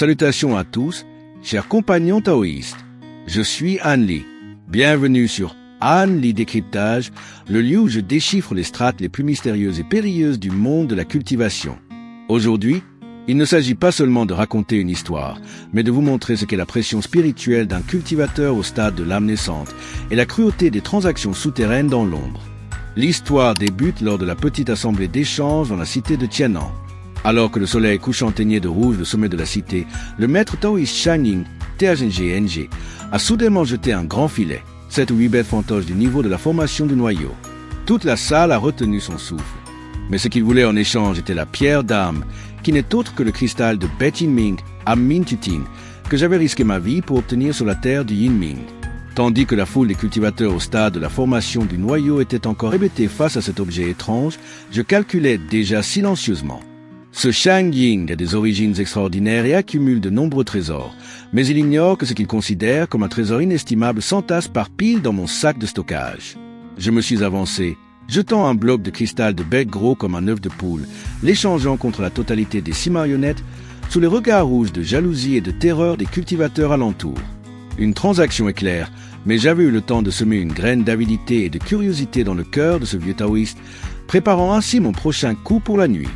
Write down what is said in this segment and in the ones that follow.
Salutations à tous, chers compagnons taoïstes. Je suis An Lee. Bienvenue sur An Lee Décryptage, le lieu où je déchiffre les strates les plus mystérieuses et périlleuses du monde de la cultivation. Aujourd'hui, il ne s'agit pas seulement de raconter une histoire, mais de vous montrer ce qu'est la pression spirituelle d'un cultivateur au stade de l'âme naissante et la cruauté des transactions souterraines dans l'ombre. L'histoire débute lors de la petite assemblée d'échange dans la cité de Tianan. Alors que le soleil couchant teignait de rouge le sommet de la cité, le maître taoïste Shang Ying, THNG, a soudainement jeté un grand filet, 7 ou 8 bêtes fantoches du niveau de la formation du noyau. Toute la salle a retenu son souffle. Mais ce qu'il voulait en échange était la pierre d'âme, qui n'est autre que le cristal de Bet-In-Ming à Min-Tutin, que j'avais risqué ma vie pour obtenir sur la terre du Yin-Ming. Tandis que la foule des cultivateurs au stade de la formation du noyau était encore hébétée face à cet objet étrange, je calculais déjà silencieusement. Ce Shang Ying a des origines extraordinaires et accumule de nombreux trésors, mais il ignore que ce qu'il considère comme un trésor inestimable s'entasse par piles dans mon sac de stockage. Je me suis avancé, jetant un bloc de cristal de bec gros comme un œuf de poule, l'échangeant contre la totalité des 6 marionnettes, sous les regards rouges de jalousie et de terreur des cultivateurs alentour. Une transaction éclair, mais j'avais eu le temps de semer une graine d'avidité et de curiosité dans le cœur de ce vieux taoïste, préparant ainsi mon prochain coup pour la nuit.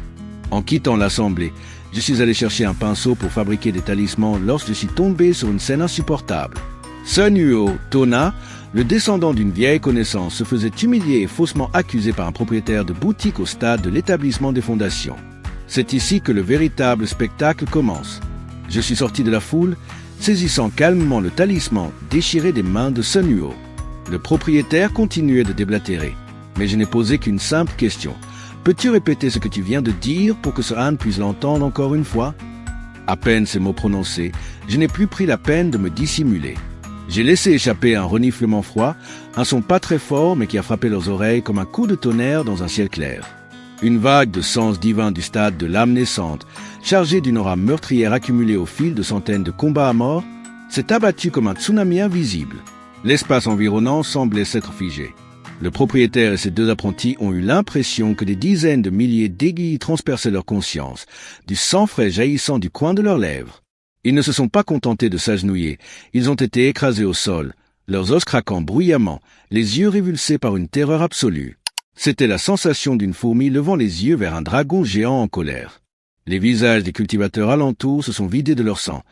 En quittant l'assemblée, je suis allé chercher un pinceau pour fabriquer des talismans lorsque je suis tombé sur une scène insupportable. Sun Yuo Tona, le descendant d'une vieille connaissance, se faisait humilier et faussement accusé par un propriétaire de boutique au stade de l'établissement des fondations. C'est ici que le véritable spectacle commence. Je suis sorti de la foule, saisissant calmement le talisman déchiré des mains de Sun Yuo. Le propriétaire continuait de déblatérer, mais je n'ai posé qu'une simple question. Peux-tu répéter ce que tu viens de dire pour que ce Han puisse l'entendre encore une fois? À peine ces mots prononcés, je n'ai plus pris la peine de me dissimuler. J'ai laissé échapper un reniflement froid, un son pas très fort mais qui a frappé leurs oreilles comme un coup de tonnerre dans un ciel clair. Une vague de sens divin du stade de l'âme naissante, chargée d'une aura meurtrière accumulée au fil de centaines de combats à mort, s'est abattue comme un tsunami invisible. L'espace environnant semblait s'être figé. Le propriétaire et ses 2 apprentis ont eu l'impression que des dizaines de milliers d'aiguilles transperçaient leur conscience, du sang frais jaillissant du coin de leurs lèvres. Ils ne se sont pas contentés de s'agenouiller, ils ont été écrasés au sol, leurs os craquant bruyamment, les yeux révulsés par une terreur absolue. C'était la sensation d'une fourmi levant les yeux vers un dragon géant en colère. Les visages des cultivateurs alentours se sont vidés de leur sang.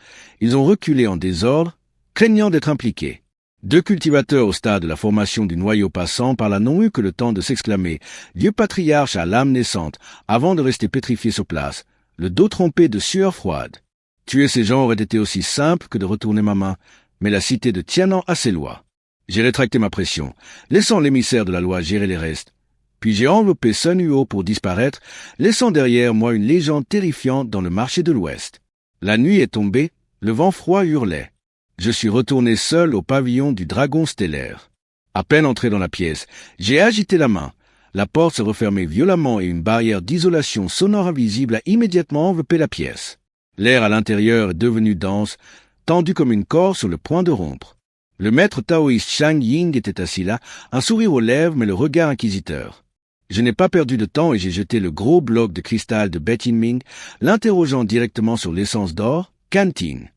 Ils ont reculé en désordre, craignant d'être impliqués. 2 cultivateurs au stade de la formation du noyau passant par là n'ont eu que le temps de s'exclamer « Dieu patriarche à l'âme naissante » avant de rester pétrifiés sur place, le dos trempé de sueur froide. Tuer ces gens aurait été aussi simple que de retourner ma main, mais la cité de Tianan a ses lois. J'ai rétracté ma pression, laissant l'émissaire de la loi gérer les restes. Puis j'ai enveloppé Sun Yuo pour disparaître, laissant derrière moi une légende terrifiante dans le marché de l'Ouest. La nuit est tombée, le vent froid hurlait. Je suis retourné seul au pavillon du dragon stellaire. À peine entré dans la pièce, j'ai agité la main. La porte se refermait violemment et une barrière d'isolation sonore invisible a immédiatement enveloppé la pièce. L'air à l'intérieur est devenu dense, tendu comme une corde sur le point de rompre. Le maître taoïste Shang Ying était assis là, un sourire aux lèvres mais le regard inquisiteur. Je n'ai pas perdu de temps et j'ai jeté le gros bloc de cristal de Bet-In-Ming, l'interrogeant directement sur l'essence d'or, Cantine.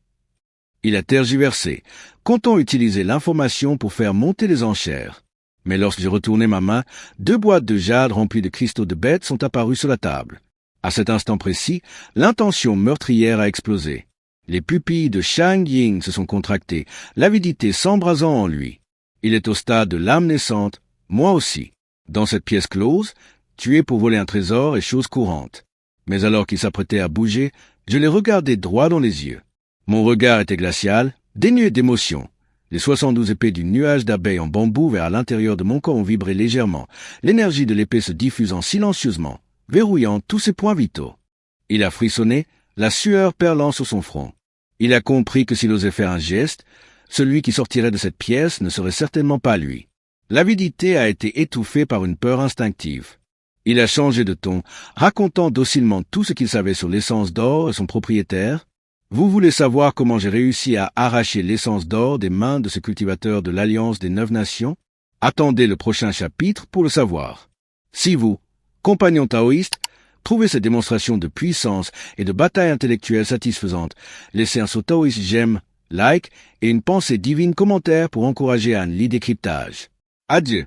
Il a tergiversé, comptant utiliser l'information pour faire monter les enchères. Mais lorsque j'ai retourné ma main, 2 boîtes de jade remplies de cristaux de bêtes sont apparues sur la table. À cet instant précis, l'intention meurtrière a explosé. Les pupilles de Shang Ying se sont contractées, l'avidité s'embrasant en lui. Il est au stade de l'âme naissante, moi aussi. Dans cette pièce close, tuer pour voler un trésor est chose courante. Mais alors qu'il s'apprêtait à bouger, je l'ai regardé droit dans les yeux. Mon regard était glacial, dénué d'émotion. Les 72 épées du nuage d'abeilles en bambou vers l'intérieur de mon corps ont vibré légèrement, l'énergie de l'épée se diffusant silencieusement, verrouillant tous ses points vitaux. Il a frissonné, la sueur perlant sur son front. Il a compris que s'il osait faire un geste, celui qui sortirait de cette pièce ne serait certainement pas lui. L'avidité a été étouffée par une peur instinctive. Il a changé de ton, racontant docilement tout ce qu'il savait sur l'essence d'or et son propriétaire. Vous voulez savoir comment j'ai réussi à arracher l'essence d'or des mains de ce cultivateur de l'Alliance des 9 Nations? Attendez le prochain chapitre pour le savoir. Si vous, compagnons taoïstes, Trouvez ces démonstrations de puissance et de bataille intellectuelle satisfaisantes. Laissez un saut taoïste j'aime, like et une pensée divine commentaire pour encourager un lit décryptage. Adieu.